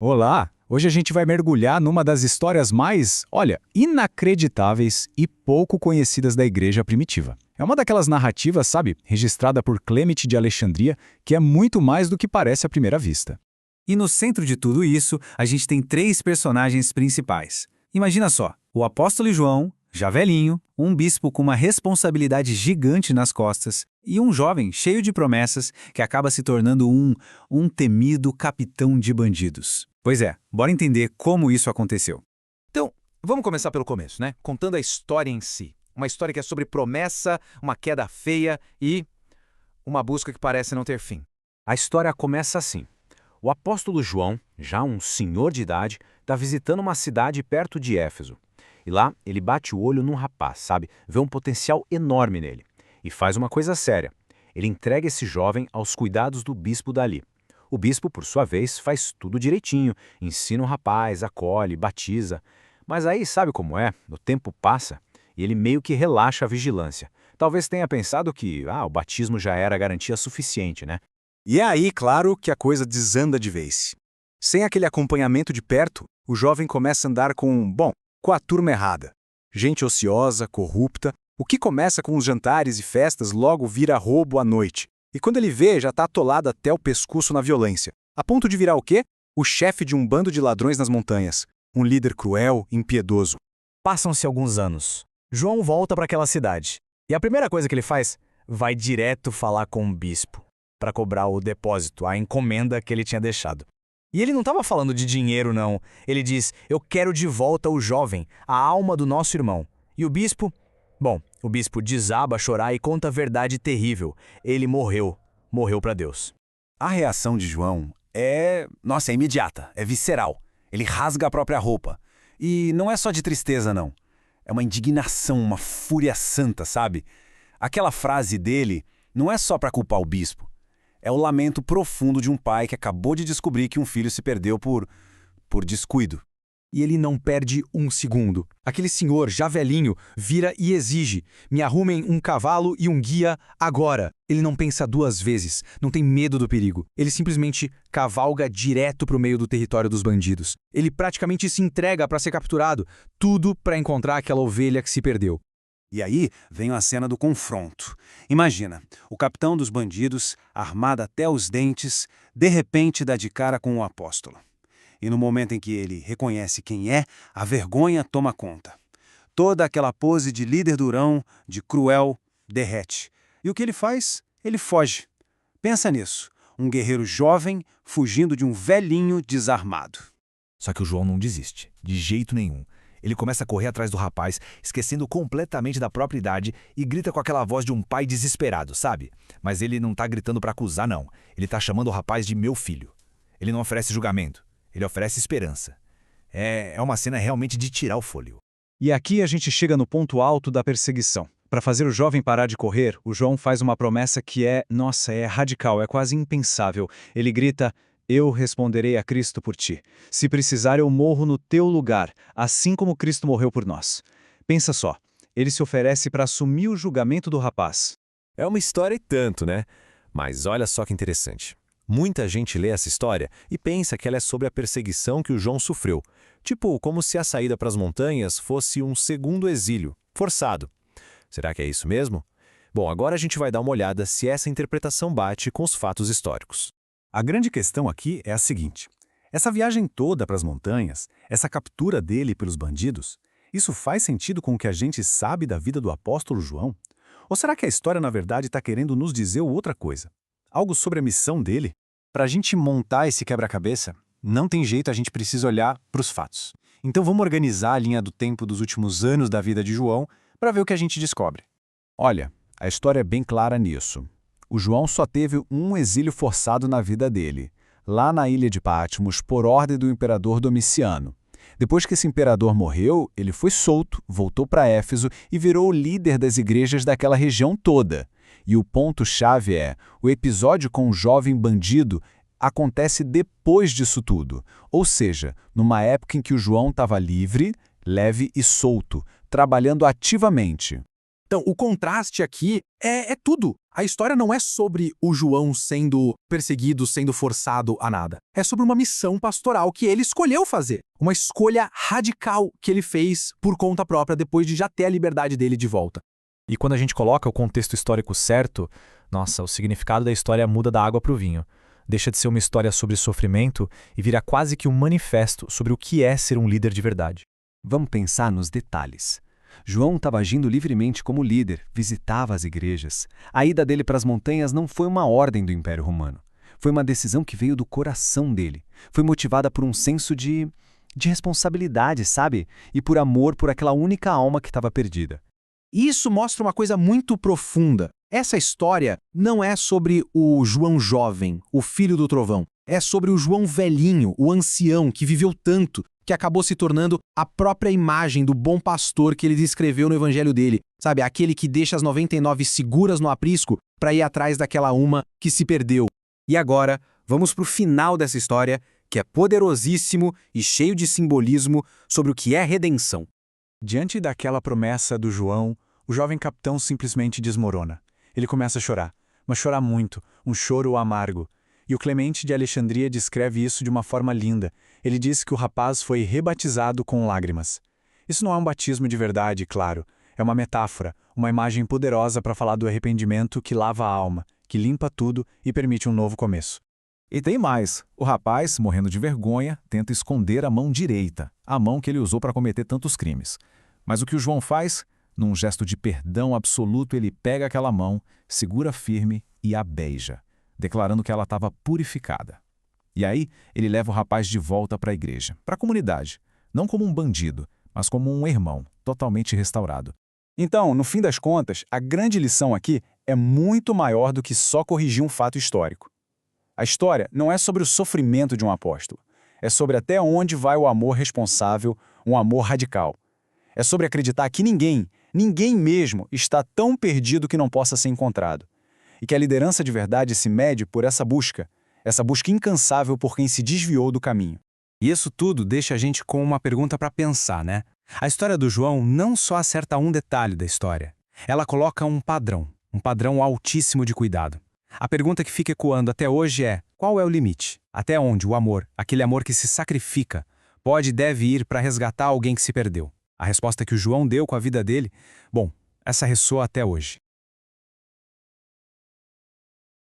Olá! Hoje a gente vai mergulhar numa das histórias mais, olha, inacreditáveis e pouco conhecidas da igreja primitiva. É uma daquelas narrativas, sabe, registrada por Clemente de Alexandria, que é muito mais do que parece à primeira vista. E no centro de tudo isso, a gente tem três personagens principais. Imagina só, o apóstolo João, já velhinho, um bispo com uma responsabilidade gigante nas costas e um jovem cheio de promessas que acaba se tornando um temido capitão de bandidos. Pois é, bora entender como isso aconteceu. Então, vamos começar pelo começo, né? Contando a história em si. Uma história que é sobre promessa, uma queda feia e uma busca que parece não ter fim. A história começa assim. O apóstolo João, já um senhor de idade, está visitando uma cidade perto de Éfeso. E lá ele bate o olho num rapaz, sabe? Vê um potencial enorme nele. E faz uma coisa séria. Ele entrega esse jovem aos cuidados do bispo dali. O bispo, por sua vez, faz tudo direitinho, ensina o rapaz, acolhe, batiza. Mas aí, sabe como é? O tempo passa e ele meio que relaxa a vigilância. Talvez tenha pensado que o batismo já era garantia suficiente, né? E é aí, claro, que a coisa desanda de vez. Sem aquele acompanhamento de perto, o jovem começa a andar com a turma errada. Gente ociosa, corrupta. O que começa com os jantares e festas logo vira roubo à noite. E quando ele vê, já está atolado até o pescoço na violência. A ponto de virar o quê? O chefe de um bando de ladrões nas montanhas. Um líder cruel, impiedoso. Passam-se alguns anos. João volta para aquela cidade. E a primeira coisa que ele faz? Vai direto falar com o bispo, para cobrar o depósito, a encomenda que ele tinha deixado. E ele não estava falando de dinheiro, não. Ele diz, eu quero de volta o jovem, a alma do nosso irmão. E o bispo? Bom, o bispo desaba a chorar e conta a verdade terrível. Ele morreu para Deus. A reação de João é imediata, é visceral. Ele rasga a própria roupa. E não é só de tristeza, não. É uma indignação, uma fúria santa, sabe? Aquela frase dele não é só para culpar o bispo. É o lamento profundo de um pai que acabou de descobrir que um filho se perdeu por descuido. E ele não perde um segundo. Aquele senhor, já velhinho, vira e exige: me arrumem um cavalo e um guia agora. Ele não pensa duas vezes, não tem medo do perigo. Ele simplesmente cavalga direto para o meio do território dos bandidos. Ele praticamente se entrega para ser capturado, tudo para encontrar aquela ovelha que se perdeu. E aí vem a cena do confronto. Imagina, o capitão dos bandidos, armado até os dentes, de repente dá de cara com o apóstolo. E no momento em que ele reconhece quem é, a vergonha toma conta. Toda aquela pose de líder durão, de cruel, derrete. E o que ele faz? Ele foge. Pensa nisso, um guerreiro jovem fugindo de um velhinho desarmado. Só que o João não desiste, de jeito nenhum. Ele começa a correr atrás do rapaz, esquecendo completamente da própria idade e grita com aquela voz de um pai desesperado, sabe? Mas ele não tá gritando pra acusar, não. Ele tá chamando o rapaz de meu filho. Ele não oferece julgamento. Ele oferece esperança. É uma cena realmente de tirar o fôlego. E aqui a gente chega no ponto alto da perseguição. Para fazer o jovem parar de correr, o João faz uma promessa que é radical, é quase impensável. Ele grita: eu responderei a Cristo por ti. Se precisar, eu morro no teu lugar, assim como Cristo morreu por nós. Pensa só, ele se oferece para assumir o julgamento do rapaz. É uma história e tanto, né? Mas olha só que interessante. Muita gente lê essa história e pensa que ela é sobre a perseguição que o João sofreu. Tipo, como se a saída para as montanhas fosse um segundo exílio, forçado. Será que é isso mesmo? Bom, agora a gente vai dar uma olhada se essa interpretação bate com os fatos históricos. A grande questão aqui é a seguinte. Essa viagem toda para as montanhas, essa captura dele pelos bandidos, isso faz sentido com o que a gente sabe da vida do apóstolo João? Ou será que a história, na verdade, está querendo nos dizer outra coisa? Algo sobre a missão dele? Para a gente montar esse quebra-cabeça, não tem jeito, a gente precisa olhar para os fatos. Então vamos organizar a linha do tempo dos últimos anos da vida de João para ver o que a gente descobre. Olha, a história é bem clara nisso. O João só teve um exílio forçado na vida dele, lá na ilha de Patmos, por ordem do imperador Domiciano. Depois que esse imperador morreu, ele foi solto, voltou para Éfeso e virou o líder das igrejas daquela região toda. E o ponto-chave é, o episódio com o jovem bandido acontece depois disso tudo. Ou seja, numa época em que o João estava livre, leve e solto, trabalhando ativamente. Então, o contraste aqui é tudo. A história não é sobre o João sendo perseguido, sendo forçado a nada. É sobre uma missão pastoral que ele escolheu fazer. Uma escolha radical que ele fez por conta própria depois de já ter a liberdade dele de volta. E quando a gente coloca o contexto histórico certo, nossa, o significado da história muda da água para o vinho. Deixa de ser uma história sobre sofrimento e vira quase que um manifesto sobre o que é ser um líder de verdade. Vamos pensar nos detalhes. João estava agindo livremente como líder, visitava as igrejas. A ida dele para as montanhas não foi uma ordem do Império Romano. Foi uma decisão que veio do coração dele. Foi motivada por um senso de responsabilidade, sabe? E por amor por aquela única alma que estava perdida. Isso mostra uma coisa muito profunda. Essa história não é sobre o João jovem, o filho do trovão. É sobre o João velhinho, o ancião, que viveu tanto, que acabou se tornando a própria imagem do bom pastor que ele descreveu no evangelho dele. Sabe, aquele que deixa as 99 seguras no aprisco para ir atrás daquela uma que se perdeu. E agora, vamos para o final dessa história, que é poderosíssimo e cheio de simbolismo sobre o que é redenção. Diante daquela promessa do João, o jovem capitão simplesmente desmorona. Ele começa a chorar, mas chorar muito, um choro amargo. E o Clemente de Alexandria descreve isso de uma forma linda. Ele diz que o rapaz foi rebatizado com lágrimas. Isso não é um batismo de verdade, claro. É uma metáfora, uma imagem poderosa para falar do arrependimento que lava a alma, que limpa tudo e permite um novo começo. E tem mais. O rapaz, morrendo de vergonha, tenta esconder a mão direita, a mão que ele usou para cometer tantos crimes. Mas o que o João faz? Num gesto de perdão absoluto, ele pega aquela mão, segura firme e a beija, declarando que ela estava purificada. E aí, ele leva o rapaz de volta para a igreja, para a comunidade, não como um bandido, mas como um irmão, totalmente restaurado. Então, no fim das contas, a grande lição aqui é muito maior do que só corrigir um fato histórico. A história não é sobre o sofrimento de um apóstolo. É sobre até onde vai o amor responsável, um amor radical. É sobre acreditar que ninguém mesmo, está tão perdido que não possa ser encontrado. E que a liderança de verdade se mede por essa busca incansável por quem se desviou do caminho. E isso tudo deixa a gente com uma pergunta para pensar, né? A história do João não só acerta um detalhe da história. Ela coloca um padrão altíssimo de cuidado. A pergunta que fica ecoando até hoje é: qual é o limite? Até onde o amor, aquele amor que se sacrifica, pode e deve ir para resgatar alguém que se perdeu? A resposta que o João deu com a vida dele, bom, essa ressoa até hoje.